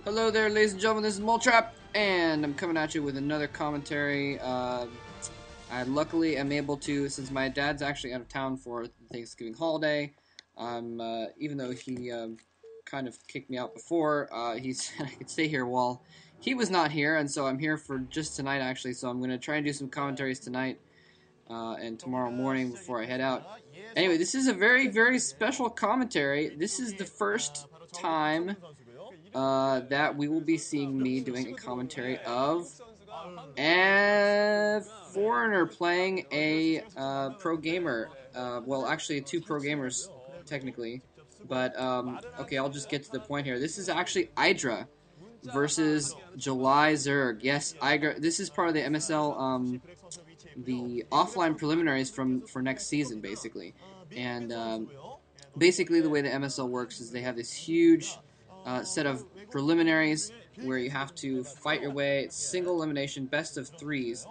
Hello there, ladies and gentlemen, this is Moltrap, and I'm coming at you with another commentary. I luckily am able to, since my dad's actually out of town for the Thanksgiving holiday, even though he kind of kicked me out before, he said I could stay here while he was not here, and so I'm here for just tonight, actually, so I'm going to try and do some commentaries tonight and tomorrow morning before I head out. Anyway, this is a very, very special commentary. This is the first time that we will be seeing me doing a commentary of a foreigner playing a pro gamer. Well, actually, two pro gamers, technically. But, okay, I'll just get to the point here. This is actually Idra versus July Zerg. Yes, Idra. This is part of the MSL, the offline preliminaries for next season, basically. And basically, the way the MSL works is they have this huge set of preliminaries where you have to fight your way. It's single elimination, best of threes,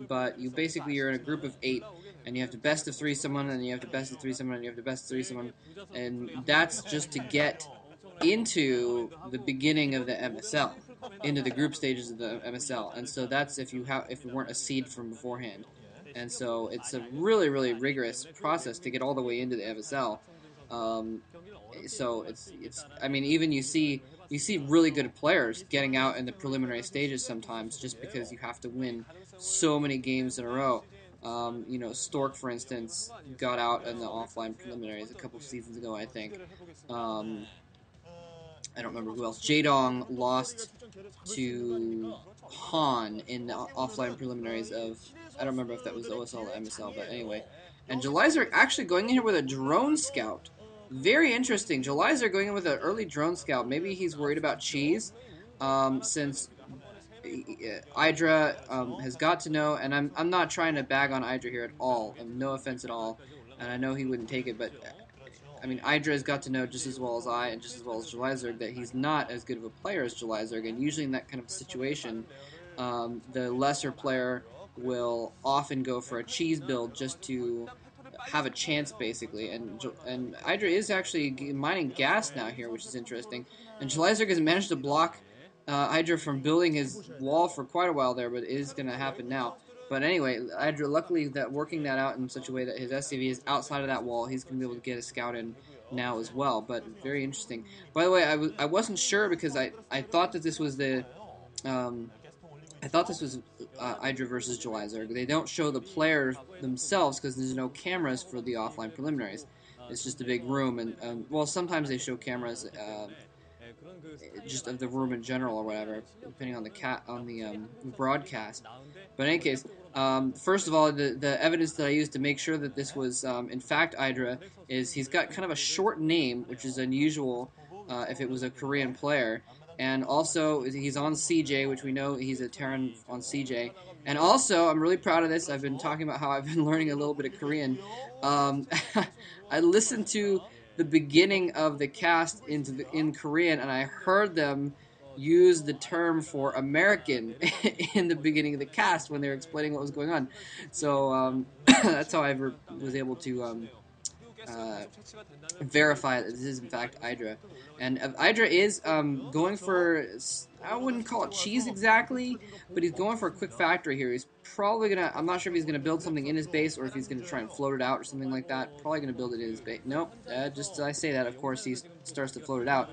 but you're in a group of 8, and you have to best of 3 someone, and you have to best of 3 someone, and you have to best of 3 someone, and that's just to get into the beginning of the MSL, into the group stages of the MSL, and so that's if you weren't a seed from beforehand, and so it's a really, really rigorous process to get all the way into the MSL. Um, so it's I mean, even you see really good players getting out in the preliminary stages sometimes just because you have to win so many games in a row. Stork, for instance, got out in the offline preliminaries a couple seasons ago, I think. Um, I don't remember who else. Jadong lost to Han in the offline preliminaries of. I don't remember if that was OSL or MSL, but anyway. And Jelizer actually going in here with a drone scout. Very interesting. Jelizer going in with an early drone scout. Maybe he's worried about cheese, since Idra has got to know, and I'm not trying to bag on Idra here at all. No offense at all, and I know he wouldn't take it, but I mean, Idra has got to know just as well as I and just as well as Jelizerg that he's not as good of a player as Jelizerg, and usually in that kind of situation, the lesser player will often go for a cheese build just to have a chance, basically. And Idra is actually mining gas now here, which is interesting. And Jelizerg has managed to block Idra from building his wall for quite a while there, but it is going to happen now. But anyway, Idra, luckily, that working that out in such a way that his SCV is outside of that wall, he's going to be able to get a scout in now as well. But very interesting. By the way, I wasn't sure because I thought that this was the um, I thought this was Idra versus Jelizer. They don't show the players themselves because there's no cameras for the offline preliminaries. It's just a big room, and well, sometimes they show cameras. Just of the room in general or whatever, depending on the broadcast. But in any case, first of all, the evidence that I used to make sure that this was in fact Idra is he's got kind of a short name, which is unusual if it was a Korean player. And also, he's on CJ, which we know he's a Terran on CJ. And also, I'm really proud of this. I've been talking about how I've been learning a little bit of Korean. Um, I listened to the beginning of the cast in Korean, and I heard them use the term for American in the beginning of the cast when they were explaining what was going on. So that's how I was able to uh, verify that this is in fact Idra. And Idra is going for, I wouldn't call it cheese exactly, but he's going for a quick factory here. He's probably going to, I'm not sure if he's going to build something in his base or if he's going to try and float it out or something like that. Probably going to build it in his base. Nope, just as I say that, of course, he starts to float it out.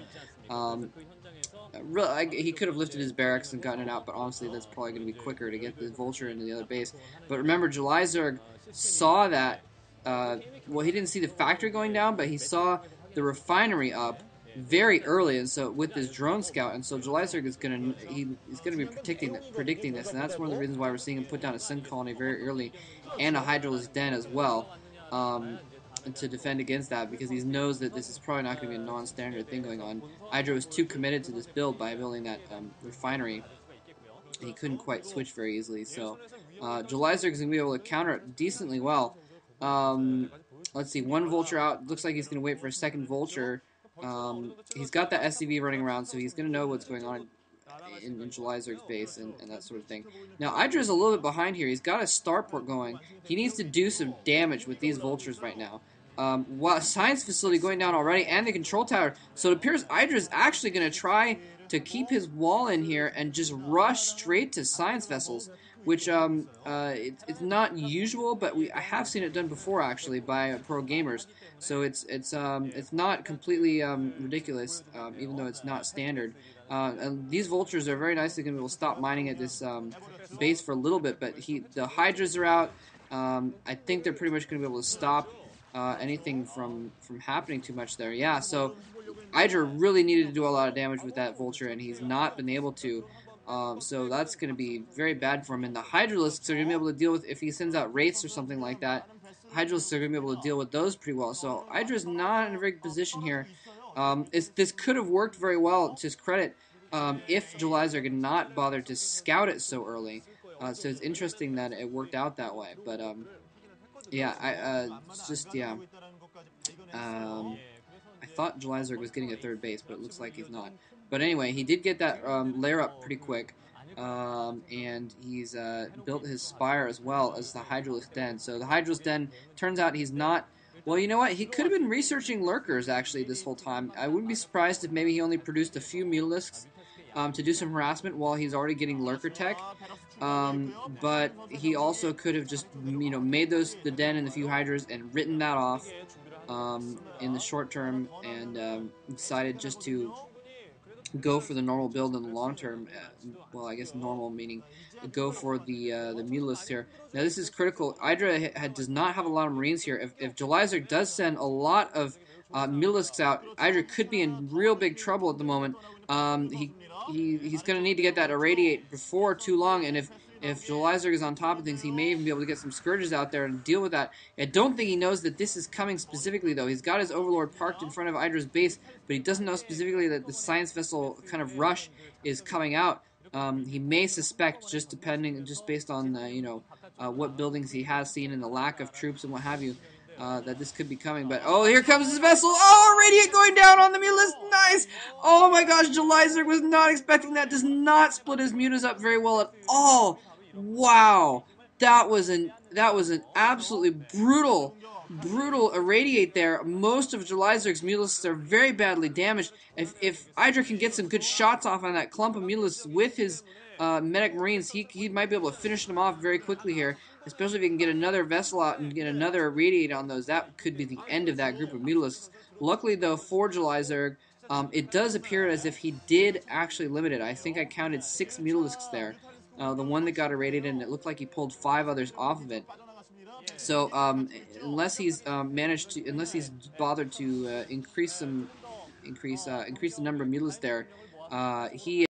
He could have lifted his barracks and gotten it out, but honestly, that's probably going to be quicker to get the vulture into the other base. But remember, Jelizerg saw that. Well, he didn't see the factory going down, but he saw the refinery up very early, and so with this drone scout, and so Jelizerg is he's gonna be predicting this, and that's one of the reasons why we're seeing him put down a Sun colony very early, and a Hydralisk den as well. To defend against that because he knows that this is probably not going to be a non-standard thing going on. Idra was too committed to this build by building that refinery, and he couldn't quite switch very easily. So Jelizerg is going to be able to counter it decently well. Let's see, one vulture out. Looks like he's going to wait for a second vulture. He's got that SCV running around, so he's going to know what's going on in Jelizerg's base and that sort of thing. Now, Idra's a little bit behind here. He's got a starport going. He needs to do some damage with these vultures right now. Science facility going down already, and the control tower. So it appears Idra's actually going to try to keep his wall in here and just rush straight to science vessels, which it's not usual, but I have seen it done before actually by pro gamers. So it's not completely ridiculous, even though it's not standard. And these vultures are very nicely going to be able to stop mining at this base for a little bit, but the hydras are out. I think they're pretty much going to be able to stop anything from happening too much there. Yeah, so Idra really needed to do a lot of damage with that vulture, and he's not been able to. So that's going to be very bad for him. And the Hydralisks are going to be able to deal with, if he sends out Wraiths or something like that, Hydralisks are going to be able to deal with those pretty well. So Idra's not in a very good position here. This could have worked very well, to his credit, if Jelizarg had not bothered to scout it so early. So it's interesting that it worked out that way. But yeah, it's just, yeah. Um, I thought Jelizarg was getting a third base, but it looks like he's not. But anyway, he did get that lair up pretty quick, and he's built his spire as well as the Hydralisk Den. So the Hydralisk Den, turns out he's not. Well, you know what? He could have been researching lurkers actually this whole time. I wouldn't be surprised if maybe he only produced a few Mutalisks to do some harassment while he's already getting lurker tech. But he also could have just made the den and the few hydras and written that off in the short term, and decided just to go for the normal build in the long term. Well, I guess normal meaning go for the Mutalisks here. Now this is critical. Idra does not have a lot of Marines here. If Jelizarg does send a lot of Mutalisks out, Idra could be in real big trouble at the moment. He's going to need to get that irradiate before too long, and if Jelizarg is on top of things, he may even be able to get some Scourges out there and deal with that. I don't think he knows that this is coming specifically, though. He's got his Overlord parked in front of Idra's base, but he doesn't know specifically that the science vessel kind of rush is coming out. He may suspect, just based on what buildings he has seen and the lack of troops and what have you, that this could be coming. But oh, here comes his vessel! Oh, radiant going down on the Mutalisk. Nice! Oh my gosh, Jelizarg was not expecting that. Does not split his mutas up very well at all. Wow, that was an absolutely brutal irradiate there. Most of Jelizarg's Mutalisks are very badly damaged. If Idra can get some good shots off on that clump of Mutalisks with his medic Marines, he might be able to finish them off very quickly here. Especially if he can get another vessel out and get another irradiate on those, that could be the end of that group of Mutalisks. Luckily, though, for Jelizarg, it does appear as if he did actually limit it. I think I counted 6 Mutalisks there. The one that got irradiated, and it looked like he pulled 5 others off of it. So unless he's bothered to increase the number of Mutalisks there, he